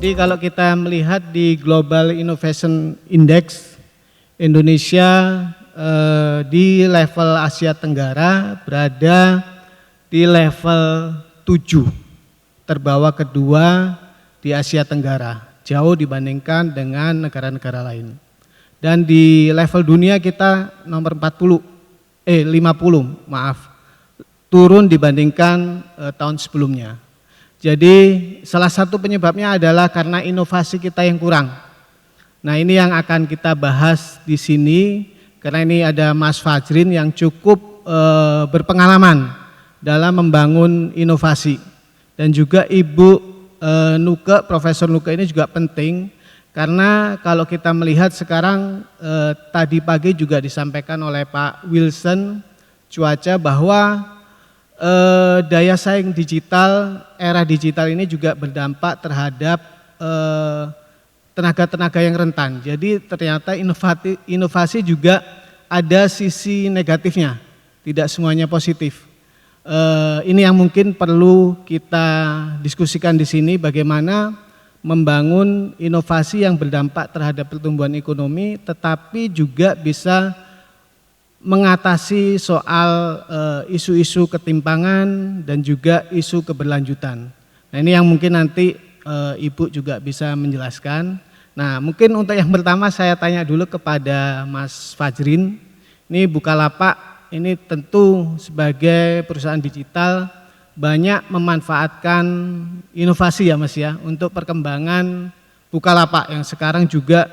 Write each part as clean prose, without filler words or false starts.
Jadi kalau kita melihat di Global Innovation Index, Indonesia di level Asia Tenggara berada di level 7, terbawah kedua di Asia Tenggara, jauh dibandingkan dengan negara-negara lain. Dan di level dunia kita nomor 50, turun dibandingkan tahun sebelumnya. Jadi salah satu penyebabnya adalah karena inovasi kita yang kurang. Nah, ini yang akan kita bahas di sini, karena ini ada Mas Fajrin yang cukup berpengalaman dalam membangun inovasi. Dan juga Ibu Nuke, Profesor Nuke ini juga penting, karena kalau kita melihat sekarang tadi pagi juga disampaikan oleh Pak Wilson Cuaca bahwa daya saing digital, era digital ini juga berdampak terhadap tenaga-tenaga yang rentan. Jadi ternyata inovasi juga ada sisi negatifnya, tidak semuanya positif. Ini yang mungkin perlu kita diskusikan di sini, bagaimana membangun inovasi yang berdampak terhadap pertumbuhan ekonomi, tetapi juga bisa mengatasi soal isu-isu ketimpangan dan juga isu keberlanjutan. Nah, ini yang mungkin nanti Ibu juga bisa menjelaskan. Nah, mungkin untuk yang pertama saya tanya dulu kepada Mas Fajrin. Ini Bukalapak ini tentu sebagai perusahaan digital banyak memanfaatkan inovasi ya Mas ya untuk perkembangan Bukalapak yang sekarang juga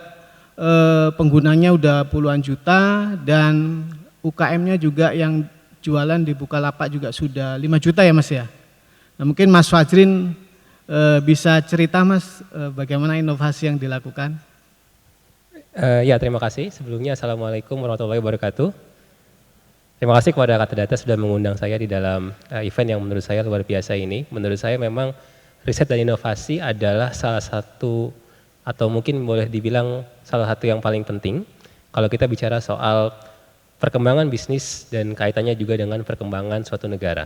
penggunanya udah puluhan juta, dan UKM-nya juga yang jualan di Bukalapak juga sudah 5 juta ya Mas ya. Nah, mungkin Mas Fajrin bisa cerita Mas bagaimana inovasi yang dilakukan. Ya, terima kasih. Sebelumnya Assalamualaikum warahmatullahi wabarakatuh. Terima kasih kepada Kata Data sudah mengundang saya di dalam event yang menurut saya luar biasa ini. Menurut saya memang riset dan inovasi adalah salah satu, atau mungkin boleh dibilang salah satu yang paling penting kalau kita bicara soal perkembangan bisnis dan kaitannya juga dengan perkembangan suatu negara.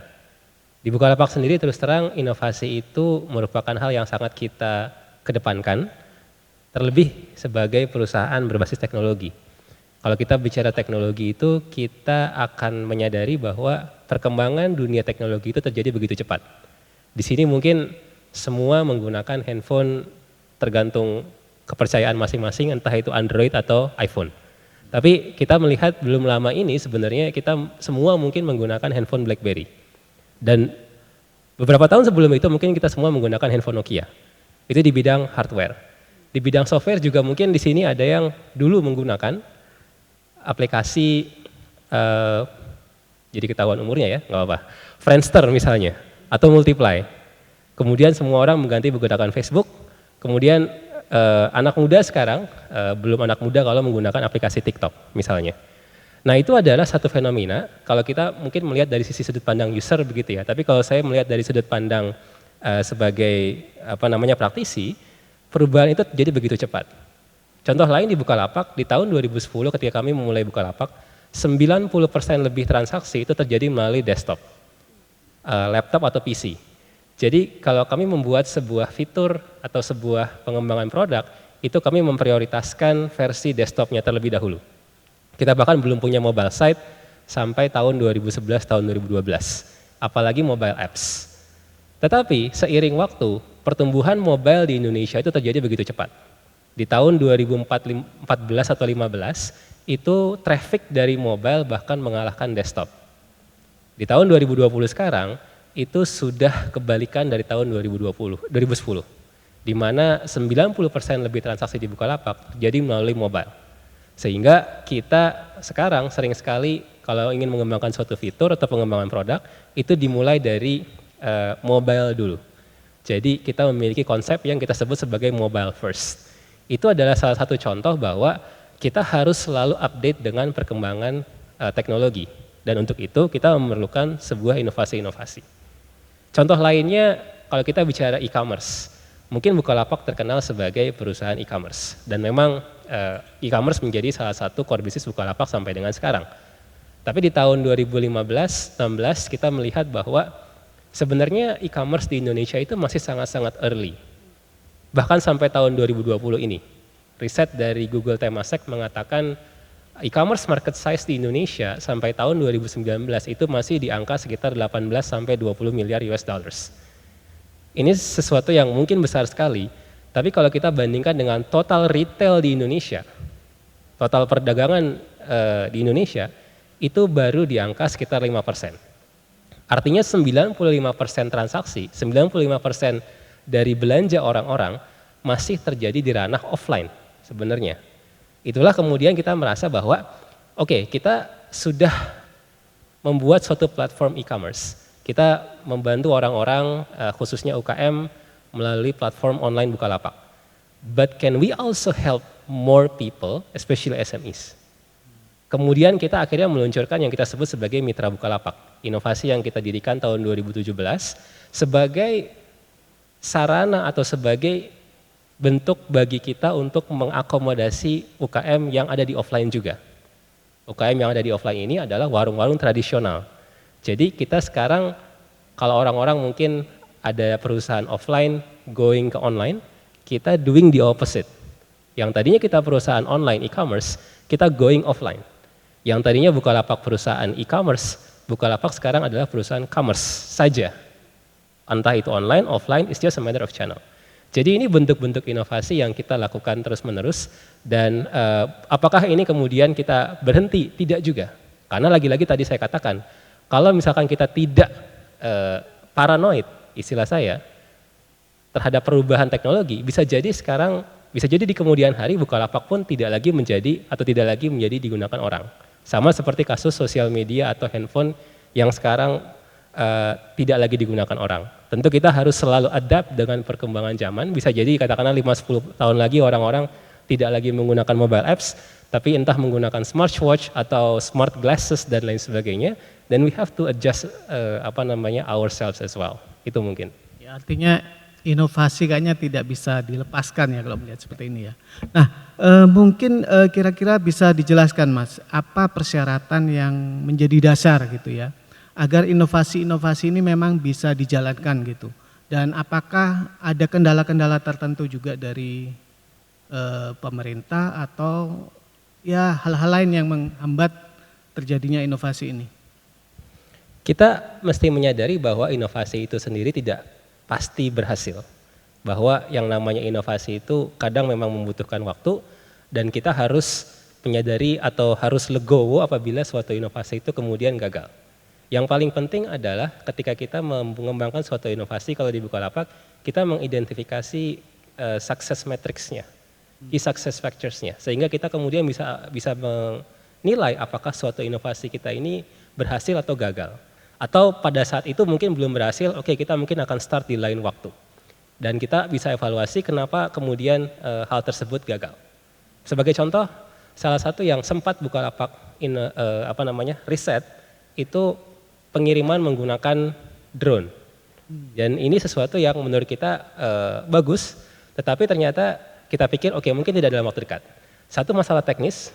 Di Bukalapak sendiri terus terang inovasi itu merupakan hal yang sangat kita kedepankan, terlebih sebagai perusahaan berbasis teknologi. Kalau kita bicara teknologi itu, kita akan menyadari bahwa perkembangan dunia teknologi itu terjadi begitu cepat. Di sini mungkin semua menggunakan handphone tergantung kepercayaan masing-masing, entah itu Android atau iPhone. Tapi kita melihat belum lama ini sebenarnya kita semua mungkin menggunakan handphone BlackBerry. Dan beberapa tahun sebelum itu mungkin kita semua menggunakan handphone Nokia. Itu di bidang hardware. Di bidang software juga mungkin di sini ada yang dulu menggunakan aplikasi, jadi ketahuan umurnya ya, nggak apa-apa. Friendster misalnya, atau Multiply. Kemudian semua orang mengganti menggunakan Facebook. Kemudian anak muda sekarang belum anak muda kalau menggunakan aplikasi TikTok misalnya. Nah, itu adalah satu fenomena kalau kita mungkin melihat dari sisi sudut pandang user begitu ya. Tapi kalau saya melihat dari sudut pandang sebagai praktisi, perubahan itu terjadi begitu cepat. Contoh lain di Bukalapak di tahun 2010 ketika kami memulai Bukalapak, 90% lebih transaksi itu terjadi melalui desktop, laptop atau PC. Jadi kalau kami membuat sebuah fitur atau sebuah pengembangan produk, itu kami memprioritaskan versi desktopnya terlebih dahulu. Kita bahkan belum punya mobile site sampai tahun 2011, tahun 2012, apalagi mobile apps. Tetapi seiring waktu, pertumbuhan mobile di Indonesia itu terjadi begitu cepat. Di tahun 2014 atau 2015, itu traffic dari mobile bahkan mengalahkan desktop. Di tahun 2020 sekarang, itu sudah kebalikan dari tahun 2010, di mana 90% lebih transaksi di Bukalapak jadi melalui mobile. Sehingga kita sekarang sering sekali kalau ingin mengembangkan suatu fitur atau pengembangan produk, itu dimulai dari mobile dulu. Jadi kita memiliki konsep yang kita sebut sebagai mobile first. Itu adalah salah satu contoh bahwa kita harus selalu update dengan perkembangan teknologi. Dan untuk itu kita memerlukan sebuah inovasi-inovasi. Contoh lainnya kalau kita bicara e-commerce, mungkin Bukalapak terkenal sebagai perusahaan e-commerce dan memang e-commerce menjadi salah satu core bisnis Bukalapak sampai dengan sekarang. Tapi di tahun 2015-16 kita melihat bahwa sebenarnya e-commerce di Indonesia itu masih sangat-sangat early. Bahkan sampai tahun 2020 ini, riset dari Google Temasek mengatakan e-commerce market size di Indonesia sampai tahun 2019 itu masih di angka sekitar 18 sampai 20 miliar US dollars. Ini sesuatu yang mungkin besar sekali, tapi kalau kita bandingkan dengan total retail di Indonesia, total perdagangan di Indonesia itu baru di angka sekitar 5%. Artinya 95% transaksi, 95% dari belanja orang-orang masih terjadi di ranah offline sebenarnya. Itulah kemudian kita merasa bahwa oke, kita sudah membuat suatu platform e-commerce. Kita membantu orang-orang khususnya UKM melalui platform online Bukalapak. But can we also help more people, especially SMEs? Kemudian kita akhirnya meluncurkan yang kita sebut sebagai Mitra Bukalapak, inovasi yang kita dirikan tahun 2017 sebagai sarana atau sebagai bentuk bagi kita untuk mengakomodasi UKM yang ada di offline juga. UKM yang ada di offline ini adalah warung-warung tradisional. Jadi kita sekarang kalau orang-orang mungkin ada perusahaan offline going ke online, kita doing the opposite. Yang tadinya kita perusahaan online e-commerce, kita going offline. Yang tadinya Bukalapak perusahaan e-commerce, Bukalapak sekarang adalah perusahaan commerce saja. Entah itu online, offline, it's just a matter of channel. Jadi ini bentuk-bentuk inovasi yang kita lakukan terus-menerus dan apakah ini kemudian kita berhenti? Tidak juga. Karena lagi-lagi tadi saya katakan, kalau misalkan kita tidak paranoid, istilah saya, terhadap perubahan teknologi, bisa jadi di kemudian hari Bukalapak pun tidak lagi menjadi digunakan orang. Sama seperti kasus sosial media atau handphone yang sekarang tidak lagi digunakan orang. Tentu kita harus selalu adapt dengan perkembangan zaman, bisa jadi katakanlah 5-10 tahun lagi orang-orang tidak lagi menggunakan mobile apps, tapi entah menggunakan smartwatch atau smart glasses dan lain sebagainya, then we have to adjust ourselves as well. Itu mungkin. Ya, artinya inovasi kayaknya tidak bisa dilepaskan ya kalau melihat seperti ini ya. Nah, mungkin kira-kira bisa dijelaskan Mas, apa persyaratan yang menjadi dasar gitu ya, agar inovasi-inovasi ini memang bisa dijalankan gitu. Dan apakah ada kendala-kendala tertentu juga dari pemerintah atau ya hal-hal lain yang menghambat terjadinya inovasi ini? Kita mesti menyadari bahwa inovasi itu sendiri tidak pasti berhasil. Bahwa yang namanya inovasi itu kadang memang membutuhkan waktu dan kita harus menyadari atau harus legowo apabila suatu inovasi itu kemudian gagal. Yang paling penting adalah ketika kita mengembangkan suatu inovasi, kalau di Bukalapak kita mengidentifikasi success matrix-nya, key success factors-nya, sehingga kita kemudian bisa menilai apakah suatu inovasi kita ini berhasil atau gagal. Atau pada saat itu mungkin belum berhasil, oke, kita mungkin akan start di lain waktu. Dan kita bisa evaluasi kenapa kemudian hal tersebut gagal. Sebagai contoh, salah satu yang sempat Bukalapak riset itu pengiriman menggunakan drone. Dan ini sesuatu yang menurut kita bagus, tetapi ternyata kita pikir oke, mungkin tidak dalam waktu dekat. Satu masalah teknis,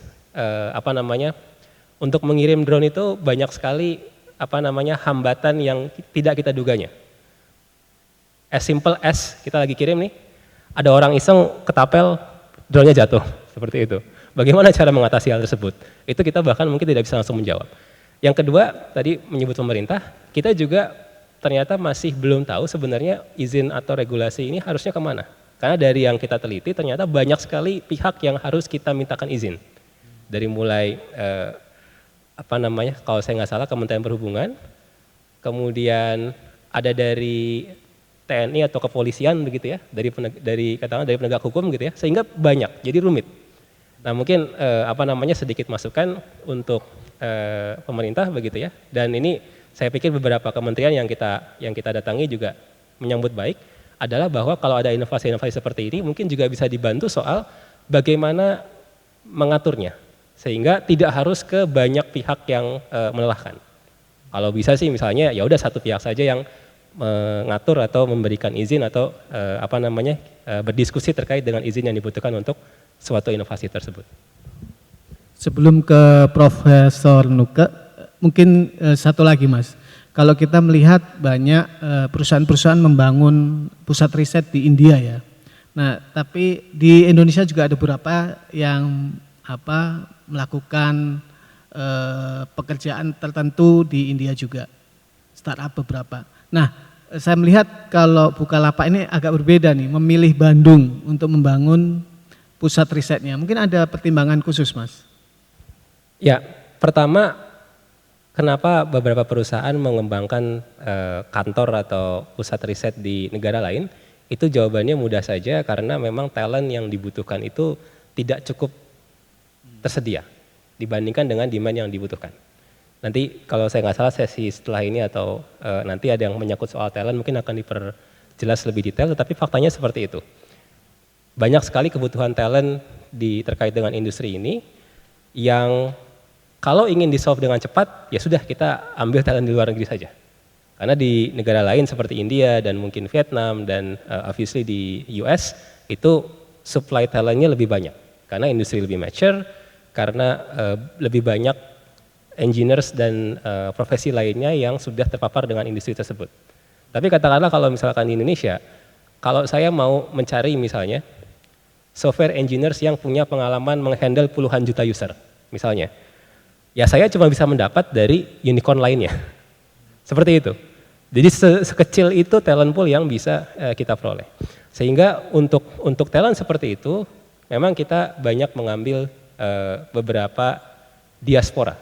untuk mengirim drone itu banyak sekali hambatan yang tidak kita duganya. As simple as kita lagi kirim nih, ada orang iseng ketapel, drone-nya jatuh, seperti itu. Bagaimana cara mengatasi hal tersebut? Itu kita bahkan mungkin tidak bisa langsung menjawab. Yang kedua, tadi menyebut pemerintah, kita juga ternyata masih belum tahu sebenarnya izin atau regulasi ini harusnya kemana. Karena dari yang kita teliti ternyata banyak sekali pihak yang harus kita mintakan izin. Dari mulai kalau saya nggak salah Kementerian Perhubungan, kemudian ada dari TNI atau kepolisian begitu ya, dari penegak hukum gitu ya, sehingga banyak, jadi rumit. Nah mungkin sedikit masukan untuk pemerintah begitu ya, dan ini saya pikir beberapa kementerian yang kita datangi juga menyambut baik adalah bahwa kalau ada inovasi-inovasi seperti ini mungkin juga bisa dibantu soal bagaimana mengaturnya sehingga tidak harus ke banyak pihak yang melelahkan. Kalau bisa sih misalnya ya udah satu pihak saja yang mengatur atau memberikan izin atau berdiskusi terkait dengan izin yang dibutuhkan untuk suatu inovasi tersebut. Sebelum ke Profesor Nuke, mungkin satu lagi Mas. Kalau kita melihat banyak perusahaan-perusahaan membangun pusat riset di India ya. Nah, tapi di Indonesia juga ada beberapa yang melakukan pekerjaan tertentu di India juga, startup beberapa. Nah, saya melihat kalau Bukalapak ini agak berbeda nih, memilih Bandung untuk membangun pusat risetnya. Mungkin ada pertimbangan khusus, Mas? Ya, pertama kenapa beberapa perusahaan mengembangkan kantor atau pusat riset di negara lain? Itu jawabannya mudah saja karena memang talent yang dibutuhkan itu tidak cukup tersedia dibandingkan dengan demand yang dibutuhkan. Nanti kalau saya nggak salah sesi setelah ini atau nanti ada yang menyangkut soal talent mungkin akan diperjelas lebih detail, tetapi faktanya seperti itu. Banyak sekali kebutuhan talent terkait dengan industri ini yang kalau ingin di-solve dengan cepat, ya sudah kita ambil talent di luar negeri saja. Karena di negara lain seperti India dan mungkin Vietnam dan obviously di US itu supply talentnya lebih banyak. Karena industri lebih mature, karena lebih banyak engineers dan profesi lainnya yang sudah terpapar dengan industri tersebut. Tapi katakanlah kalau misalkan di Indonesia, kalau saya mau mencari misalnya software engineers yang punya pengalaman menghandle puluhan juta user misalnya, ya saya cuma bisa mendapat dari unicorn lainnya. Seperti itu. Jadi sekecil itu talent pool yang bisa kita peroleh. Sehingga untuk talent seperti itu, memang kita banyak mengambil beberapa diaspora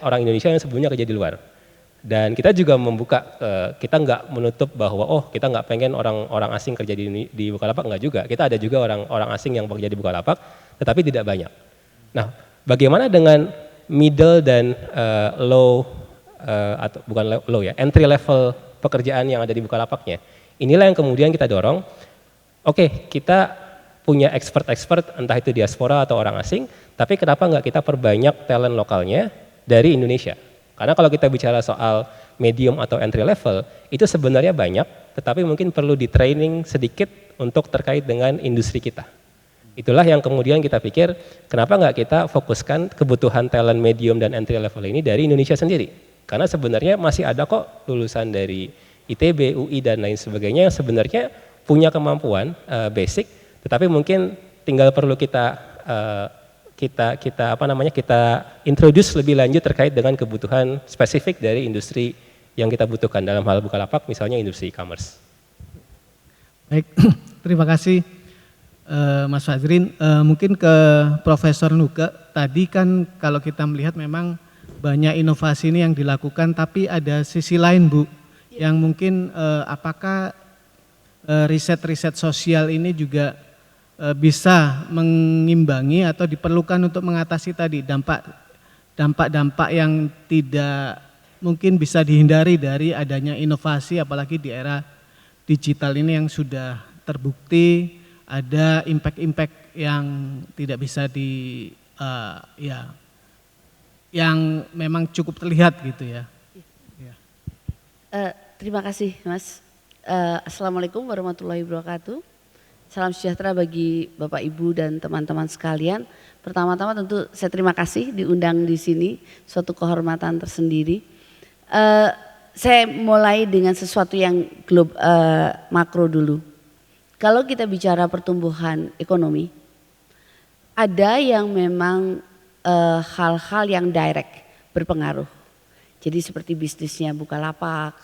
orang Indonesia yang sebelumnya kerja di luar. Dan kita juga membuka, kita nggak menutup bahwa kita nggak pengen orang asing kerja di Bukalapak, nggak juga. Kita ada juga orang asing yang bekerja di Bukalapak, tetapi tidak banyak. Nah, bagaimana dengan middle dan low atau bukan low ya, entry level pekerjaan yang ada di Bukalapaknya. Inilah yang kemudian kita dorong. Oke, kita punya expert, entah itu diaspora atau orang asing, tapi kenapa nggak kita perbanyak talent lokalnya dari Indonesia? Karena kalau kita bicara soal medium atau entry level, itu sebenarnya banyak, tetapi mungkin perlu di training sedikit untuk terkait dengan industri kita. Itulah yang kemudian kita pikir, kenapa nggak kita fokuskan kebutuhan talent medium dan entry level ini dari Indonesia sendiri? Karena sebenarnya masih ada kok lulusan dari ITB, UI dan lain sebagainya yang sebenarnya punya kemampuan basic, tetapi mungkin tinggal perlu kita introduce lebih lanjut terkait dengan kebutuhan spesifik dari industri yang kita butuhkan dalam hal Bukalapak, misalnya industri e-commerce. Baik, terima kasih Mas Fajrin. Mungkin ke Profesor Nuga, tadi kan kalau kita melihat memang banyak inovasi ini yang dilakukan, tapi ada sisi lain Bu, yang mungkin apakah riset-riset sosial ini juga bisa mengimbangi atau diperlukan untuk mengatasi tadi dampak-dampak yang tidak mungkin bisa dihindari dari adanya inovasi, apalagi di era digital ini yang sudah terbukti ada impact-impact yang tidak bisa yang memang cukup terlihat gitu ya. Terima kasih Mas. Assalamualaikum warahmatullahi wabarakatuh. Salam sejahtera bagi Bapak Ibu dan teman-teman sekalian. Pertama-tama tentu saya terima kasih diundang di sini, suatu kehormatan tersendiri. Saya mulai dengan sesuatu yang makro dulu. Kalau kita bicara pertumbuhan ekonomi, ada yang memang hal-hal yang direct berpengaruh. Jadi seperti bisnisnya Bukalapak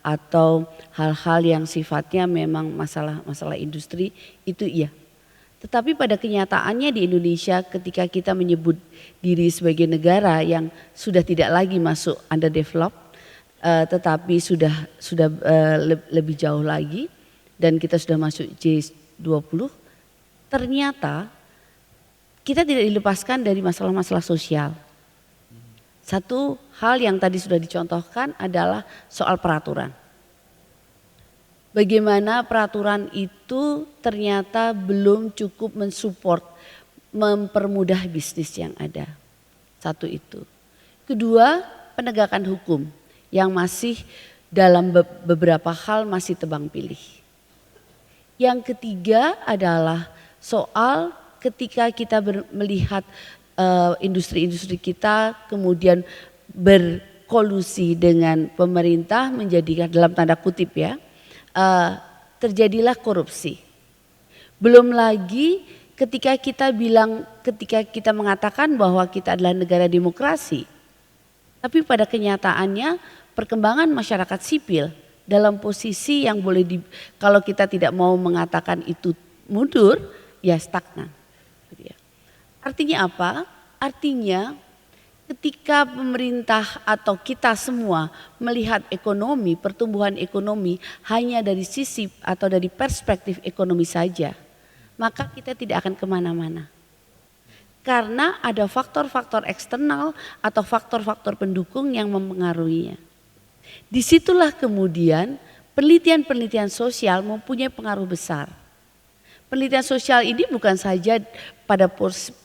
atau hal-hal yang sifatnya memang masalah industri itu iya. Tetapi pada kenyataannya di Indonesia ketika kita menyebut diri sebagai negara yang sudah tidak lagi masuk underdeveloped, tetapi sudah lebih jauh lagi dan kita sudah masuk G20, ternyata kita tidak dilepaskan dari masalah-masalah sosial. Satu hal yang tadi sudah dicontohkan adalah soal peraturan. Bagaimana peraturan itu ternyata belum cukup mensupport, mempermudah bisnis yang ada. Satu itu. Kedua, penegakan hukum yang masih dalam beberapa hal masih tebang pilih. Yang ketiga adalah soal ketika kita melihat industri-industri kita kemudian berkolusi dengan pemerintah menjadikan dalam tanda kutip ya, terjadilah korupsi. Belum lagi ketika kita mengatakan bahwa kita adalah negara demokrasi, tapi pada kenyataannya perkembangan masyarakat sipil dalam posisi yang kalau kita tidak mau mengatakan itu mundur, ya stagnan. Artinya apa? Artinya ketika pemerintah atau kita semua melihat ekonomi, pertumbuhan ekonomi hanya dari sisi atau dari perspektif ekonomi saja, maka kita tidak akan kemana-mana. Karena ada faktor-faktor eksternal atau faktor-faktor pendukung yang mempengaruhinya. Disitulah kemudian penelitian-penelitian sosial mempunyai pengaruh besar. Penelitian sosial ini bukan saja pada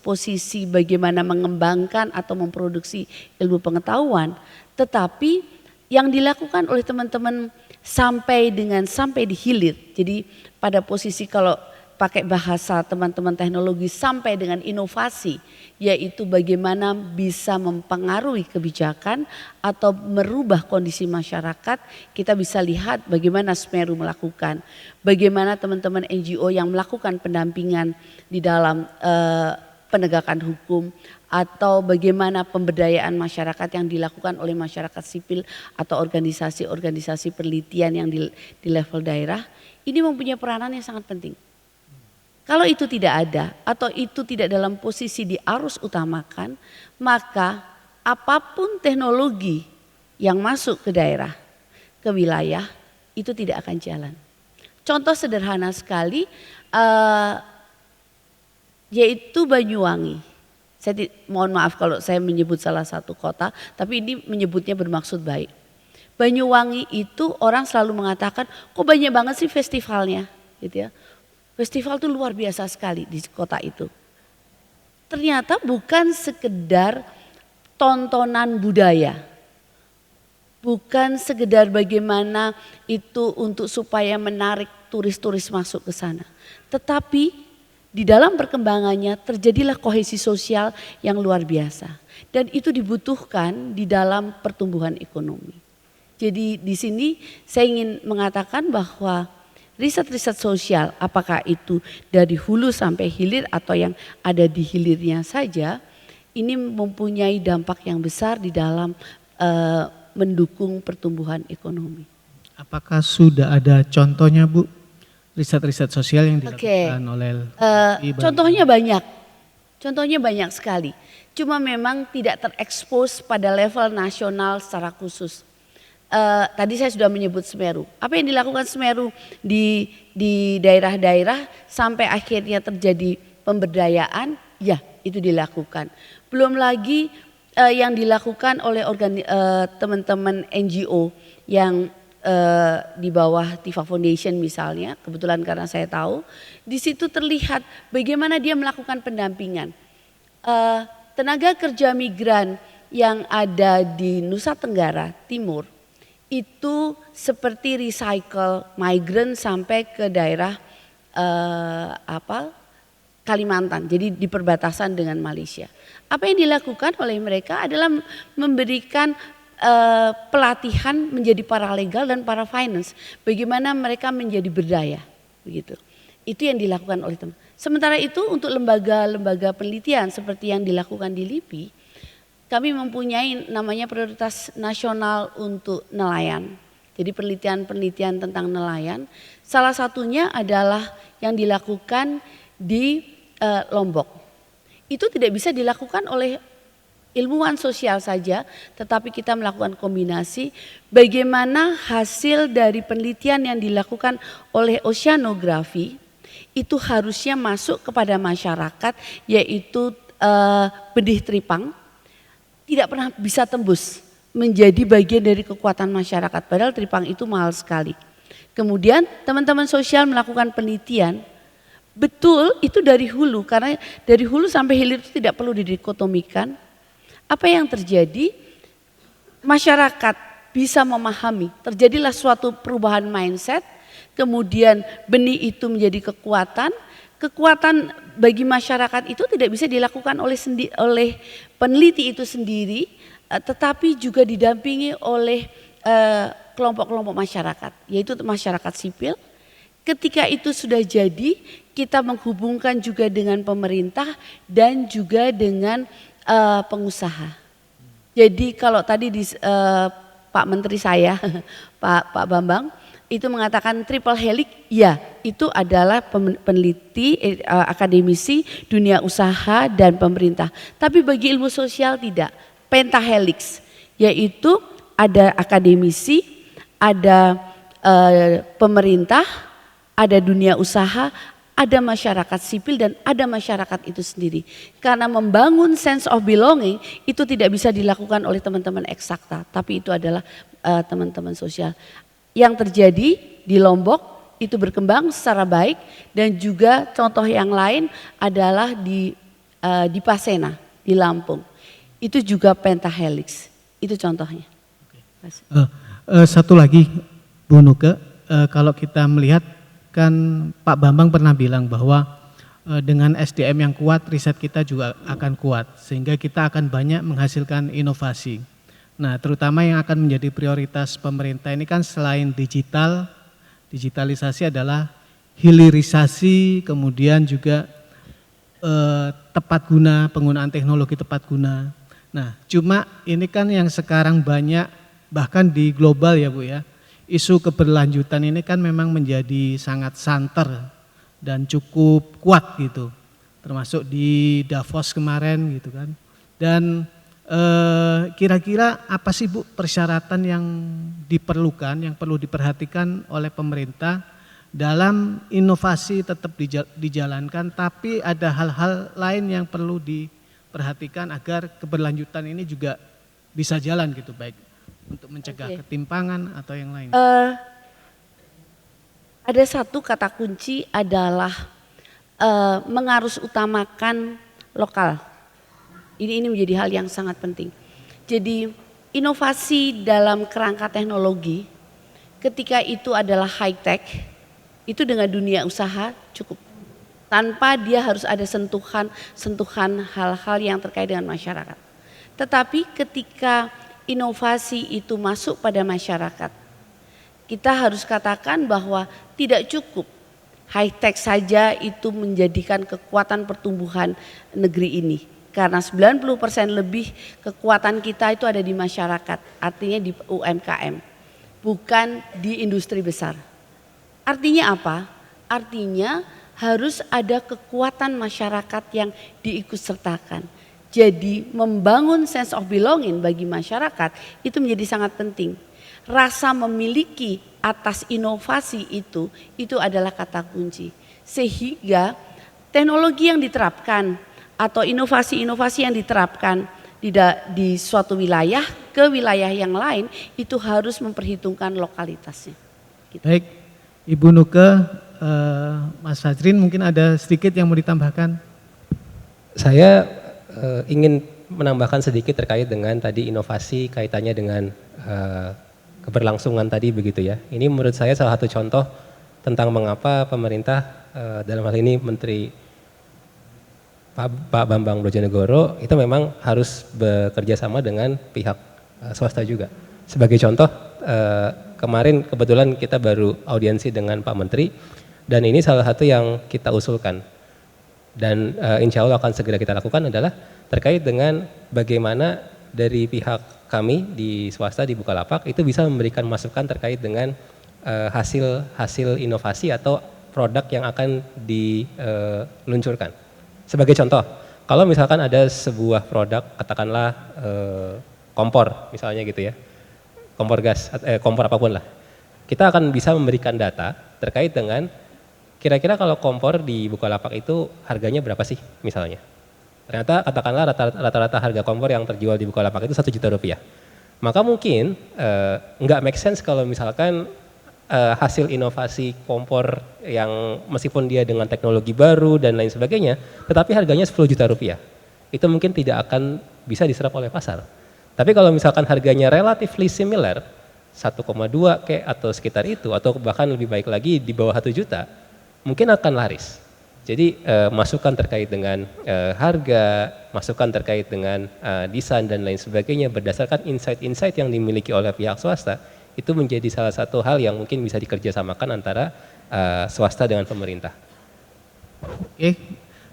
posisi bagaimana mengembangkan atau memproduksi ilmu pengetahuan, tetapi yang dilakukan oleh teman-teman sampai di hilir. Jadi pada posisi kalau pakai bahasa teman-teman teknologi sampai dengan inovasi, yaitu bagaimana bisa mempengaruhi kebijakan atau merubah kondisi masyarakat. Kita bisa lihat bagaimana Semeru melakukan, bagaimana teman-teman NGO yang melakukan pendampingan di dalam penegakan hukum, atau bagaimana pemberdayaan masyarakat yang dilakukan oleh masyarakat sipil atau organisasi-organisasi penelitian yang di level daerah. Ini mempunyai peranan yang sangat penting. Kalau itu tidak ada atau itu tidak dalam posisi diarus utamakan, maka apapun teknologi yang masuk ke daerah, ke wilayah, itu tidak akan jalan. Contoh sederhana sekali, yaitu Banyuwangi. Mohon maaf kalau saya menyebut salah satu kota, tapi ini menyebutnya bermaksud baik. Banyuwangi itu orang selalu mengatakan, kok banyak banget sih festivalnya, gitu ya. Festival itu luar biasa sekali di kota itu. Ternyata bukan sekedar tontonan budaya. Bukan sekedar bagaimana itu untuk supaya menarik turis-turis masuk ke sana. Tetapi di dalam perkembangannya terjadilah kohesi sosial yang luar biasa. Dan itu dibutuhkan di dalam pertumbuhan ekonomi. Jadi di sini saya ingin mengatakan bahwa riset-riset sosial, apakah itu dari hulu sampai hilir atau yang ada di hilirnya saja, ini mempunyai dampak yang besar di dalam mendukung pertumbuhan ekonomi. Apakah sudah ada contohnya, Bu, riset-riset sosial yang dilakukan oleh Contohnya banyak sekali. Cuma memang tidak terekspos pada level nasional secara khusus. Tadi saya sudah menyebut Semeru. Apa yang dilakukan Semeru di daerah-daerah sampai akhirnya terjadi pemberdayaan, ya itu dilakukan. Belum lagi yang dilakukan oleh teman-teman NGO yang di bawah Tifa Foundation misalnya, kebetulan karena saya tahu, di situ terlihat bagaimana dia melakukan pendampingan. Tenaga kerja migran yang ada di Nusa Tenggara Timur, itu seperti recycle migran sampai ke daerah Kalimantan, jadi di perbatasan dengan Malaysia. Apa yang dilakukan oleh mereka adalah memberikan pelatihan menjadi paralegal dan para finance, bagaimana mereka menjadi berdaya, begitu. Itu yang dilakukan oleh teman. Sementara itu untuk lembaga-lembaga penelitian seperti yang dilakukan di LIPI, kami mempunyai namanya prioritas nasional untuk nelayan. Jadi penelitian-penelitian tentang nelayan, salah satunya adalah yang dilakukan di Lombok. Itu tidak bisa dilakukan oleh ilmuwan sosial saja, tetapi kita melakukan kombinasi bagaimana hasil dari penelitian yang dilakukan oleh oceanografi itu harusnya masuk kepada masyarakat, yaitu benih tripang. Tidak pernah bisa tembus menjadi bagian dari kekuatan masyarakat. Padahal tripang itu mahal sekali. Kemudian teman-teman sosial melakukan penelitian. Betul itu dari hulu, karena dari hulu sampai hilir itu tidak perlu didikotomikan. Apa yang terjadi? Masyarakat bisa memahami. Terjadilah suatu perubahan mindset. Kemudian benih itu menjadi kekuatan. Kekuatan bagi masyarakat itu tidak bisa dilakukan oleh peneliti itu sendiri, tetapi juga didampingi oleh kelompok-kelompok masyarakat, yaitu masyarakat sipil. Ketika itu sudah jadi, kita menghubungkan juga dengan pemerintah dan juga dengan pengusaha. Jadi kalau tadi Pak Menteri saya, Pak Bambang, itu mengatakan triple helix, ya itu adalah peneliti, akademisi, dunia usaha dan pemerintah. Tapi bagi ilmu sosial tidak, pentahelix, yaitu ada akademisi, ada pemerintah, ada dunia usaha, ada masyarakat sipil dan ada masyarakat itu sendiri. Karena membangun sense of belonging itu tidak bisa dilakukan oleh teman-teman eksakta, tapi itu adalah teman-teman sosial. Yang terjadi di Lombok itu berkembang secara baik dan juga contoh yang lain adalah di Pasena, di Lampung. Itu juga pentahelix, itu contohnya. Satu lagi Bu Nuke, kalau kita melihat kan Pak Bambang pernah bilang bahwa dengan SDM yang kuat riset kita juga akan kuat sehingga kita akan banyak menghasilkan inovasi. Nah, terutama yang akan menjadi prioritas pemerintah ini kan selain digitalisasi adalah hilirisasi, kemudian juga tepat guna, penggunaan teknologi tepat guna. Nah, cuma ini kan yang sekarang banyak bahkan di global ya Bu ya, isu keberlanjutan ini kan memang menjadi sangat santer dan cukup kuat gitu, termasuk di Davos kemarin gitu kan. Dan kira-kira apa sih Bu persyaratan yang diperlukan, yang perlu diperhatikan oleh pemerintah dalam inovasi tetap dijalankan, tapi ada hal-hal lain yang perlu diperhatikan agar keberlanjutan ini juga bisa jalan gitu, baik untuk mencegah ketimpangan atau yang lain? Ada satu kata kunci adalah mengarus utamakan lokal. Ini menjadi hal yang sangat penting. Jadi inovasi dalam kerangka teknologi ketika itu adalah high tech, itu dengan dunia usaha cukup. Tanpa dia harus ada sentuhan hal-hal yang terkait dengan masyarakat. Tetapi ketika inovasi itu masuk pada masyarakat, kita harus katakan bahwa tidak cukup high tech saja itu menjadikan kekuatan pertumbuhan negeri ini. Karena 90% lebih kekuatan kita itu ada di masyarakat, artinya di UMKM, bukan di industri besar. Artinya apa? Artinya harus ada kekuatan masyarakat yang diikutsertakan. Jadi membangun sense of belonging bagi masyarakat itu menjadi sangat penting. Rasa memiliki atas inovasi itu adalah kata kunci. Sehingga teknologi yang diterapkan atau inovasi-inovasi yang diterapkan di suatu wilayah ke wilayah yang lain itu harus memperhitungkan lokalitasnya. Gitu. Baik, Ibu Nuke, Mas Fajrin mungkin ada sedikit yang mau ditambahkan? Saya ingin menambahkan sedikit terkait dengan tadi inovasi kaitannya dengan keberlangsungan tadi begitu ya. Ini menurut saya salah satu contoh tentang mengapa pemerintah dalam hal ini Menteri Pak Bambang Brojonegoro itu memang harus bekerja sama dengan pihak swasta juga. Sebagai contoh kemarin kebetulan kita baru audiensi dengan Pak Menteri dan ini salah satu yang kita usulkan. Dan insya Allah akan segera kita lakukan adalah terkait dengan bagaimana dari pihak kami di swasta di Bukalapak itu bisa memberikan masukan terkait dengan hasil inovasi atau produk yang akan diluncurkan. Sebagai contoh, kalau misalkan ada sebuah produk katakanlah kompor misalnya gitu ya, kompor gas, kompor apapun lah, kita akan bisa memberikan data terkait dengan kira-kira kalau kompor di Bukalapak itu harganya berapa sih misalnya. Ternyata katakanlah rata-rata harga kompor yang terjual di Bukalapak itu 1 juta rupiah. Maka mungkin nggak make sense kalau misalkan hasil inovasi kompor yang meskipun dia dengan teknologi baru dan lain sebagainya, tetapi harganya 10 juta rupiah. Itu mungkin tidak akan bisa diserap oleh pasar. Tapi kalau misalkan harganya relatively similar, 1,2 kayak atau sekitar itu, atau bahkan lebih baik lagi di bawah 1 juta, mungkin akan laris. Jadi masukan terkait dengan harga, masukan terkait dengan desain dan lain sebagainya berdasarkan insight-insight yang dimiliki oleh pihak swasta, itu menjadi salah satu hal yang mungkin bisa dikerjasamakan antara swasta dengan pemerintah. Oke,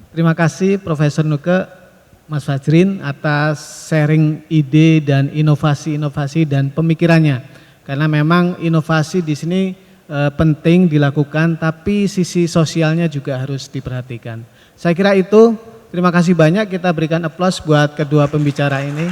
terima kasih Profesor Nuke, Mas Fajrin atas sharing ide dan inovasi-inovasi dan pemikirannya. Karena memang inovasi di sini penting dilakukan, tapi sisi sosialnya juga harus diperhatikan. Saya kira itu, terima kasih banyak, kita berikan aplaus buat kedua pembicara ini.